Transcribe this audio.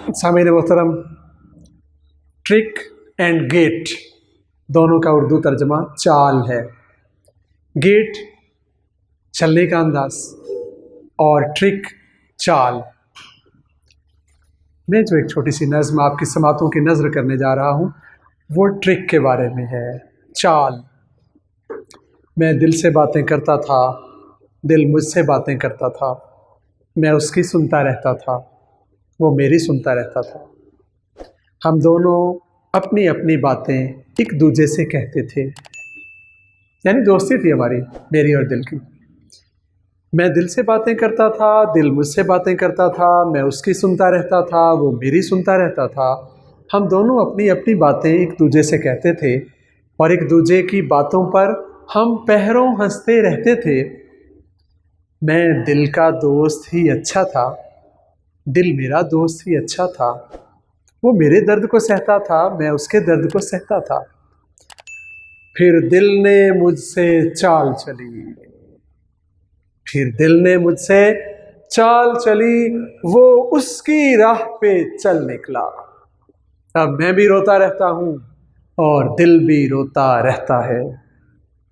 सामीन मोहतरम, trick and gate दोनों का उर्दू तर्जमा चाल है। गेट चलने का अंदाज और ट्रिक चाल। मैं जो एक छोटी सी नज़्म आपकी समातों की नज़र करने जा रहा हूँ वो ट्रिक के बारे में है, चाल। मैं दिल से बातें करता था, दिल मुझसे बातें करता था, मैं उसकी सुनता रहता था, वो मेरी सुनता रहता था। हम दोनों अपनी अपनी बातें एक दूजे से कहते थे, यानी दोस्ती थी हमारी, मेरी और दिल की। मैं दिल से बातें करता था, दिल मुझसे बातें करता था, मैं उसकी सुनता रहता था, वो मेरी सुनता रहता था। हम दोनों अपनी अपनी बातें एक दूजे से कहते थे और एक दूजे की बातों पर हम पहरों हंसते रहते थे। मैं दिल का दोस्त ही अच्छा था, दिल मेरा दोस्त ही अच्छा था। वो मेरे दर्द को सहता था, मैं उसके दर्द को सहता था। फिर दिल ने मुझसे चाल चली, फिर दिल ने मुझसे चाल चली, वो उसकी राह पे चल निकला। अब मैं भी रोता रहता हूँ और दिल भी रोता रहता है।